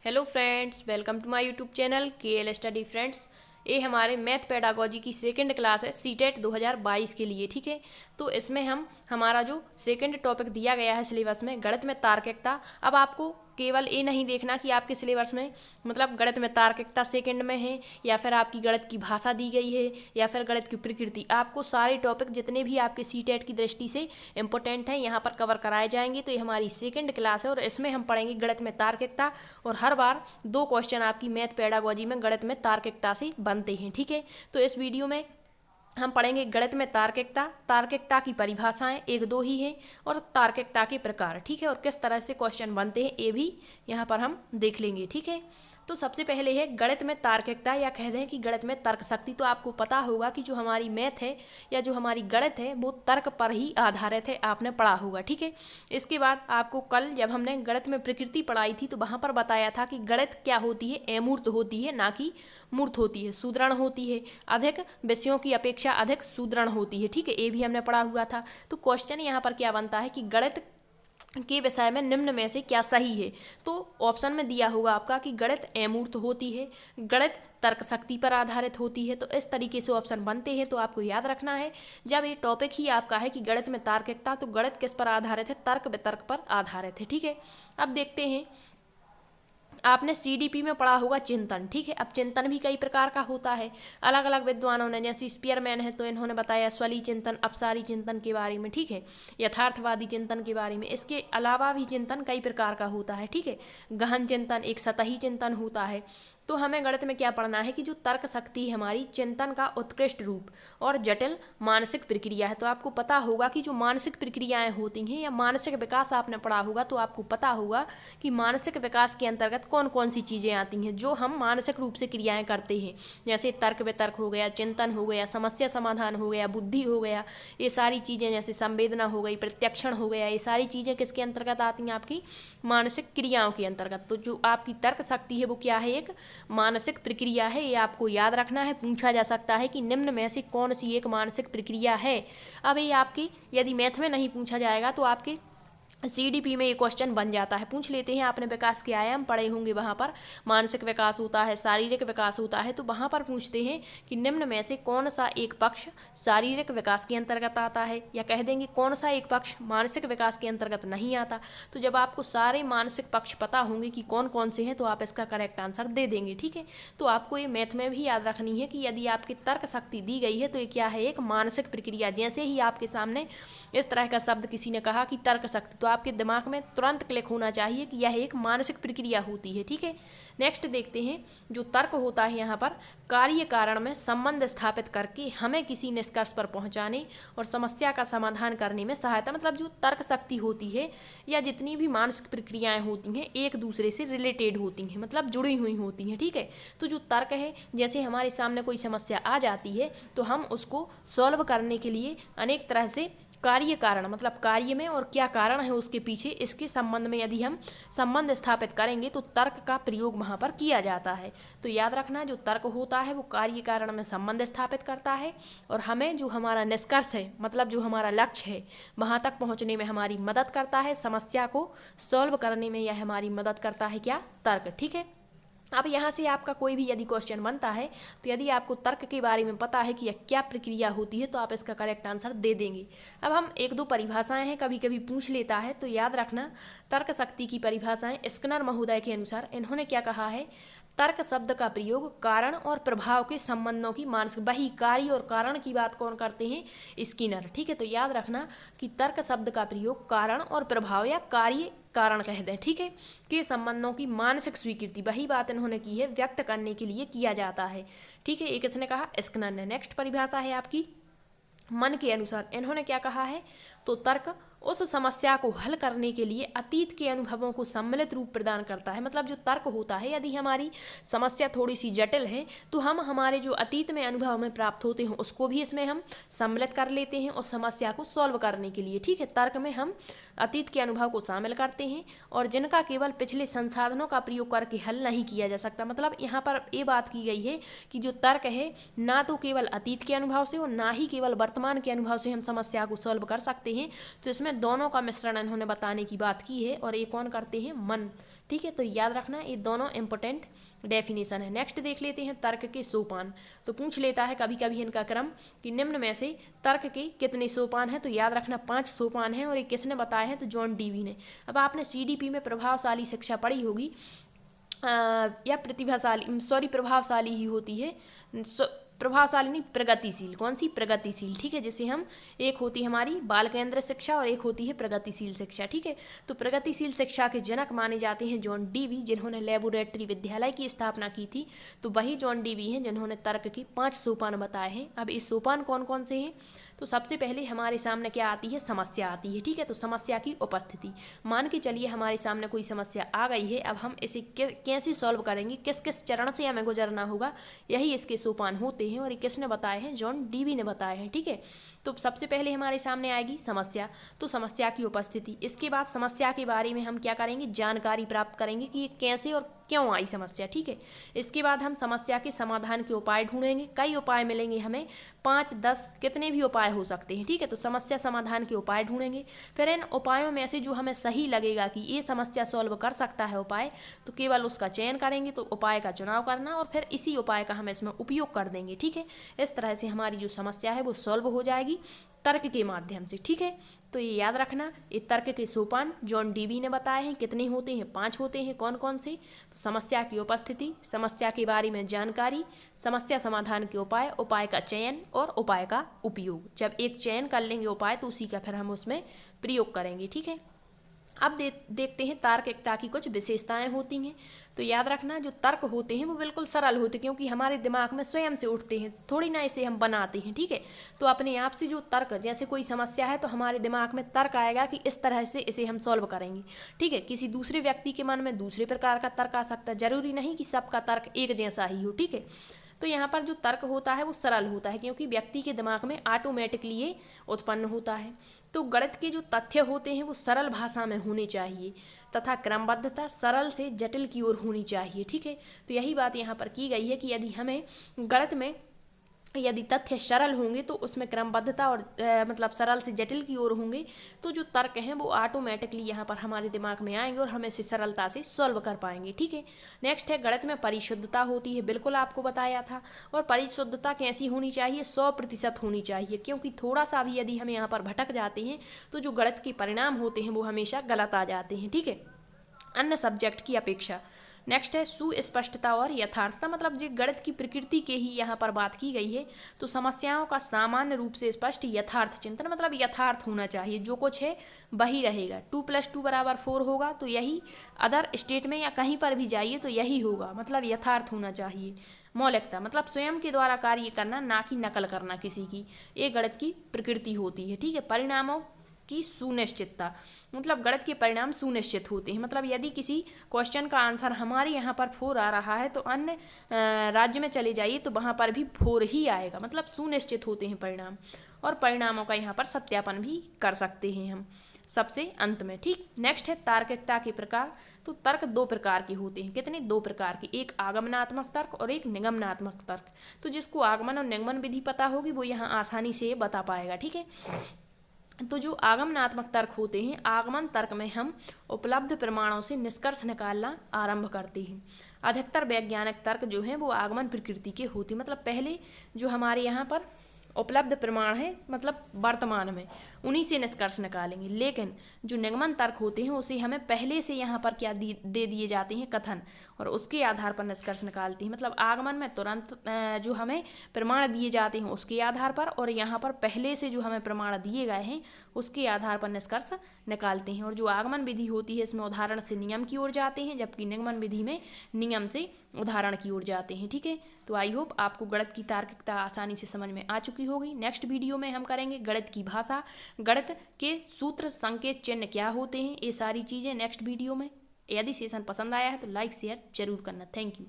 Hello friends, welcome to my YouTube channel KL study friends. ये हमारे math pedagogy की second class है CTET 2022 के लिए। ठीक है, तो इसमें हमारा जो सेकंड टॉपिक दिया गया है सिलेबस में गणित में तार्किकता। अब आपको केवल ये नहीं देखना कि आपके सिलेबस में मतलब गणित में तार्किकता सेकंड में है या फिर आपकी गणित की भाषा दी गई है या फिर गणित की प्रकृति। आपको सारे टॉपिक जितने भी आपके सीटेट की दृष्टि से इंपॉर्टेंट हैं यहाँ पर कवर कराए जाएंगे। तो ये हमारी सेकंड क्लास है और इसमें हम पढ़ेंगे गणित में तार्किकता, और हर बार 2 क्वेश्चन आपकी मैथ पेडागोजी में गणित में तार्किकता से बनते हैं। ठीक है, तो इस वीडियो में हम पढ़ेंगे गणित में तार्किकता, तार्किकता की परिभाषाएं 1-2 ही हैं, और तार्किकता के प्रकार। ठीक है, और किस तरह से क्वेश्चन बनते हैं ये भी यहाँ पर हम देख लेंगे। ठीक है, तो सबसे पहले है गणित में तार्किकता, या कह दें कि गणित में तर्क शक्ति। तो आपको पता होगा कि जो हमारी मैथ है या जो हमारी गणित है वो तर्क पर ही आधारित है, आपने पढ़ा होगा। ठीक है, इसके बाद आपको कल जब हमने गणित में प्रकृति पढ़ाई थी तो वहाँ पर बताया था कि गणित क्या होती है, अमूर्त होती है ना कि मूर्त होती है, सुदृढ़ होती है, अधिक विषयों की अपेक्षा अधिक सुदृढ़ होती है। ठीक है, ये भी हमने पढ़ा हुआ था। तो क्वेश्चन यहाँ पर क्या बनता है कि गणित के विषय में निम्न में से क्या सही है। तो ऑप्शन में दिया होगा आपका कि गणित अमूर्त होती है, गणित तर्क शक्ति पर आधारित होती है। तो इस तरीके से ऑप्शन बनते हैं। तो आपको याद रखना है, जब ये टॉपिक ही आपका है कि गणित में तार्किकता, तो गणित किस पर आधारित है, तर्क वितर्क पर आधारित है। ठीक है, अब देखते हैं, आपने CDP में पढ़ा होगा चिंतन। ठीक है, अब चिंतन भी कई प्रकार का होता है। अलग अलग विद्वानों ने, जैसे स्पीयरमैन है तो इन्होंने बताया स्वली चिंतन, अपसारी चिंतन के बारे में। ठीक है, यथार्थवादी चिंतन के बारे में। इसके अलावा भी चिंतन कई प्रकार का होता है। ठीक है, गहन चिंतन, एक सतही चिंतन होता है। तो हमें गणित में क्या पढ़ना है कि जो तर्क शक्ति है हमारी, चिंतन का उत्कृष्ट रूप और जटिल मानसिक प्रक्रिया है। तो आपको पता होगा कि जो मानसिक प्रक्रियाएं होती हैं या मानसिक विकास आपने पढ़ा होगा, तो आपको पता होगा कि मानसिक विकास के अंतर्गत कौन कौन सी चीज़ें आती हैं जो हम मानसिक रूप से क्रियाएं करते हैं। जैसे तर्क वितर्क हो गया, चिंतन हो गया, समस्या समाधान हो गया, बुद्धि हो गया, ये सारी चीज़ें, जैसे संवेदना हो गई, प्रत्यक्षण हो गया, ये सारी चीज़ें किसके अंतर्गत आती हैं, आपकी मानसिक क्रियाओं के अंतर्गत। तो जो आपकी तर्क शक्ति है वो क्या है, एक मानसिक प्रक्रिया है। ये आपको याद रखना है। पूछा जा सकता है कि निम्न में से कौन सी एक मानसिक प्रक्रिया है। अब ये आपकी यदि मैथ में नहीं पूछा जाएगा तो आपके CDP में ये क्वेश्चन बन जाता है। पूछ लेते हैं, आपने विकास के आयाम पढ़े होंगे, वहाँ पर मानसिक विकास होता है, शारीरिक विकास होता है। तो वहाँ पर पूछते हैं कि निम्न में से कौन सा एक पक्ष शारीरिक विकास के अंतर्गत आता है, या कह देंगे कौन सा एक पक्ष मानसिक विकास के अंतर्गत नहीं आता। तो जब आपको सारे मानसिक पक्ष पता होंगे कि कौन कौन से हैं, तो आप इसका करेक्ट आंसर दे देंगे। ठीक है, तो आपको ये मैथ में भी याद रखनी है कि यदि आपकी तर्क शक्ति दी गई है तो ये क्या है, एक मानसिक प्रक्रिया। जैसे ही आपके सामने इस तरह का शब्द किसी ने कहा कि तर्क शक्ति, तो आपके दिमाग में तुरंत क्लिक होना चाहिए कि यह एक मानसिक प्रक्रिया होती है। ठीक है, नेक्स्ट देखते हैं, जो तर्क होता है यहाँ पर कार्य कारण में संबंध स्थापित करके हमें किसी निष्कर्ष पर पहुँचाने और समस्या का समाधान करने में सहायता। मतलब जो तर्क शक्ति होती है या जितनी भी मानसिक प्रक्रियाएं होती हैं एक दूसरे से रिलेटेड होती हैं, मतलब जुड़ी हुई होती हैं। ठीक है, तो जो तर्क है, जैसे हमारे सामने कोई समस्या आ जाती है तो हम उसको सॉल्व करने के लिए अनेक तरह से कार्य कारण, मतलब कार्य में और क्या कारण है उसके पीछे, इसके संबंध में यदि हम संबंध स्थापित करेंगे तो तर्क का प्रयोग वहाँ पर किया जाता है। तो याद रखना, जो तर्क होता है वो कार्य कारण में संबंध स्थापित करता है और हमें जो हमारा निष्कर्ष है, मतलब जो हमारा लक्ष्य है, वहाँ तक पहुँचने में हमारी मदद करता है। समस्या को सॉल्व करने में यह हमारी मदद करता है, क्या, तर्क। ठीक है, अब यहाँ से आपका कोई भी यदि क्वेश्चन बनता है तो यदि आपको तर्क के बारे में पता है कि यह क्या प्रक्रिया होती है तो आप इसका करेक्ट आंसर दे देंगे। अब हम 1-2 परिभाषाएं हैं, कभी कभी पूछ लेता है, तो याद रखना तर्क शक्ति की परिभाषाएं स्किनर महोदय के अनुसार इन्होंने क्या कहा है, तर्क शब्द का प्रयोग कारण और प्रभाव के संबंधों की मानसिक, वही कार्य और कारण की बात कौन करते हैं, स्किनर। ठीक है, तो याद रखना कि तर्क शब्द का प्रयोग कारण और प्रभाव या कार्य कारण कह दें, ठीक है, के संबंधों की मानसिक स्वीकृति, वही बात इन्होंने की है, व्यक्त करने के लिए किया जाता है। ठीक है, एक इसने कहा, स्किनर ने। नेक्स्ट परिभाषा है आपकी मन के अनुसार। इन्होंने क्या कहा है, तो तर्क उस समस्या को हल करने के लिए अतीत के अनुभवों को सम्मिलित रूप प्रदान करता है। मतलब जो तर्क होता है, यदि हमारी समस्या थोड़ी सी जटिल है तो हम हमारे जो अतीत में अनुभव में प्राप्त होते हैं उसको भी इसमें हम सम्मिलित कर लेते हैं उस समस्या को सॉल्व करने के लिए। ठीक है, तर्क में हम अतीत के अनुभव को शामिल करते हैं और जिनका केवल पिछले संसाधनों का प्रयोग करके हल नहीं किया जा सकता। मतलब यहाँ पर ये बात की गई है कि जो तर्क है ना तो केवल अतीत के अनुभव से और ना ही केवल वर्तमान के अनुभव से हम समस्या को सॉल्व कर सकते हैं। तो इसमें दोनों का मिश्रण इन्होंने बताने की बात की है और ये कौन करते हैं, मन। ठीक है। तो याद रखना ये दोनों इंपॉर्टेंट डेफिनेशन है। नेक्स्ट देख लेते हैं तर्क के सोपान। तो पूछ लेता है कभी कभी इनका क्रम कि निम्न में से तर्क के कितने सोपान हैं। तो याद रखना 5 सोपान हैं और ये किसने बताए हैं, तो जॉन डीवी ने। अब आपने सीडीपी में प्रभावशाली शिक्षा पढ़ी होगी या प्रभावशाली ही होती है, प्रभावशाली नहीं, प्रगतिशील। कौन सी, प्रगतिशील, ठीक है। जैसे हम एक होती है हमारी बाल केंद्र शिक्षा और एक होती है प्रगतिशील शिक्षा, ठीक है। तो प्रगतिशील शिक्षा के जनक माने जाते हैं जॉन डीवी, जिन्होंने लेबोरेटरी विद्यालय की स्थापना की थी। तो वही जॉन डीवी हैं जिन्होंने तर्क के 5 सोपान बताए हैं। अब इस सोपान कौन कौन से हैं, तो सबसे पहले हमारे सामने क्या आती है, समस्या आती है, ठीक है। तो समस्या की उपस्थिति, मान के चलिए हमारे सामने कोई समस्या आ गई है। अब हम इसे कैसे सॉल्व करेंगे, किस किस चरण से हमें गुजरना होगा, यही इसके सोपान होते हैं और ये किसने बताए हैं, जॉन डीवी ने बताए हैं, ठीक है। तो सबसे पहले हमारे सामने आएगी समस्या, तो समस्या की उपस्थिति। इसके बाद समस्या के बारे में हम क्या करेंगे, जानकारी प्राप्त करेंगे कि ये कैसे और क्यों आई समस्या, ठीक है। इसके बाद हम समस्या के समाधान के उपाय ढूंढेंगे। कई उपाय मिलेंगे हमें, 5, 10 कितने भी उपाय हो सकते हैं, ठीक है। तो समस्या समाधान के उपाय ढूंढेंगे। फिर इन उपायों में से जो हमें सही लगेगा कि ये समस्या सॉल्व कर सकता है उपाय, तो केवल उसका चयन करेंगे। तो उपाय का चुनाव करना और फिर इसी उपाय का हम इसमें उपयोग कर देंगे, ठीक है। इस तरह से हमारी जो समस्या है वो सॉल्व हो जाएगी तर्क के माध्यम से, ठीक है। तो ये याद रखना, ये तर्क के सोपान जॉन डीवी ने बताए हैं। कितने होते हैं, 5 होते हैं। कौन कौन से, तो समस्या की उपस्थिति, समस्या के बारे में जानकारी, समस्या समाधान के उपाय, उपाय का चयन और उपाय का उपयोग। जब एक चयन कर लेंगे उपाय तो उसी का फिर हम उसमें प्रयोग करेंगे, ठीक है। अब देखते हैं तार्किकता की कुछ विशेषताएं होती हैं। तो याद रखना, जो तर्क होते हैं वो बिल्कुल सरल होते हैं, क्योंकि हमारे दिमाग में स्वयं से उठते हैं, थोड़ी ना इसे हम बनाते हैं, ठीक है। तो अपने आप से जो तर्क, जैसे कोई समस्या है तो हमारे दिमाग में तर्क आएगा कि इस तरह से इसे हम सॉल्व करेंगे, ठीक है। किसी दूसरे व्यक्ति के मन में दूसरे प्रकार का तर्क आ सकता है, जरूरी नहीं कि सबका तर्क एक जैसा ही हो, ठीक है। तो यहाँ पर जो तर्क होता है वो सरल होता है, क्योंकि व्यक्ति के दिमाग में ऑटोमेटिकली ये उत्पन्न होता है। तो गणित के जो तथ्य होते हैं वो सरल भाषा में होने चाहिए तथा क्रमबद्धता सरल से जटिल की ओर होनी चाहिए, ठीक है। तो यही बात यहाँ पर की गई है कि यदि हमें गणित में यदि तथ्य सरल होंगे तो उसमें क्रमबद्धता और मतलब सरल से जटिल की ओर होंगे, तो जो तर्क हैं वो ऑटोमेटिकली यहाँ पर हमारे दिमाग में आएंगे और हम इसे सरलता से सॉल्व कर पाएंगे, ठीक है। नेक्स्ट है गणित में परिशुद्धता होती है, बिल्कुल आपको बताया था। और परिशुद्धता कैसी होनी चाहिए, 100% होनी चाहिए, क्योंकि थोड़ा सा भी यदि हम यहाँ पर भटक जाते हैं तो जो गणित के परिणाम होते हैं वो हमेशा गलत आ जाते हैं, ठीक है, अन्य सब्जेक्ट की अपेक्षा। नेक्स्ट है सुस्पष्टता और यथार्थता, मतलब जो गणित की प्रकृति के ही यहाँ पर बात की गई है। तो समस्याओं का सामान्य रूप से स्पष्ट यथार्थ चिंतन, मतलब यथार्थ होना चाहिए, जो कुछ है वही रहेगा। 2 + 2 = 4 होगा तो यही अदर स्टेट में या कहीं पर भी जाइए तो यही होगा, मतलब यथार्थ होना चाहिए। मौलिकता, मतलब स्वयं के द्वारा कार्य करना, ना कि नकल करना किसी की, ये गणित की प्रकृति होती है, ठीक है। परिणामों की सुनिश्चितता, मतलब गणित के परिणाम सुनिश्चित होते हैं, मतलब यदि किसी क्वेश्चन का आंसर हमारे यहाँ पर 4 आ रहा है तो अन्य राज्य में चले जाइए तो वहाँ पर भी 4 ही आएगा, मतलब सुनिश्चित होते हैं परिणाम। और परिणामों का यहाँ पर सत्यापन भी कर सकते हैं हम सबसे अंत में, ठीक। नेक्स्ट है तार्किकता के प्रकार। तो तर्क 2 प्रकार के होते हैं, कितने, 2 प्रकार के, एक आगमनात्मक तर्क और एक निगमनात्मक तर्क। तो जिसको आगमन और निगमन विधि पता होगी वो यहाँ आसानी से बता पाएगा, ठीक है। तो जो आगमनात्मक तर्क होते हैं, आगमन तर्क में हम उपलब्ध प्रमाणों से निष्कर्ष निकालना आरंभ करते हैं। अधिकतर वैज्ञानिक तर्क जो हैं वो आगमन प्रकृति के होते हैं, मतलब पहले जो हमारे यहाँ पर उपलब्ध प्रमाण है, मतलब वर्तमान में, उन्हीं से निष्कर्ष निकालेंगे। लेकिन जो निगमन तर्क होते हैं उसे हमें पहले से यहाँ पर क्या दे दिए जाते हैं, कथन, और उसके आधार पर निष्कर्ष निकालते हैं। मतलब आगमन में तुरंत जो हमें प्रमाण दिए जाते हैं उसके आधार पर, और यहाँ पर पहले से जो हमें प्रमाण दिए गए हैं उसके आधार पर निष्कर्ष निकालते हैं। और जो आगमन विधि होती है इसमें उदाहरण से नियम की ओर जाते हैं, जबकि निगमन विधि में नियम से उदाहरण की ओर जाते हैं, ठीक है। तो आई होप आपको गणित की तार्किकता आसानी से समझ में आ चुकी होगी। नेक्स्ट वीडियो में हम करेंगे गणित की भाषा, गणित के सूत्र, संकेत, चिन्ह क्या होते हैं, ये सारी चीज़ें नेक्स्ट वीडियो में। यदि सेशन पसंद आया है तो लाइक शेयर जरूर करना। Thank you.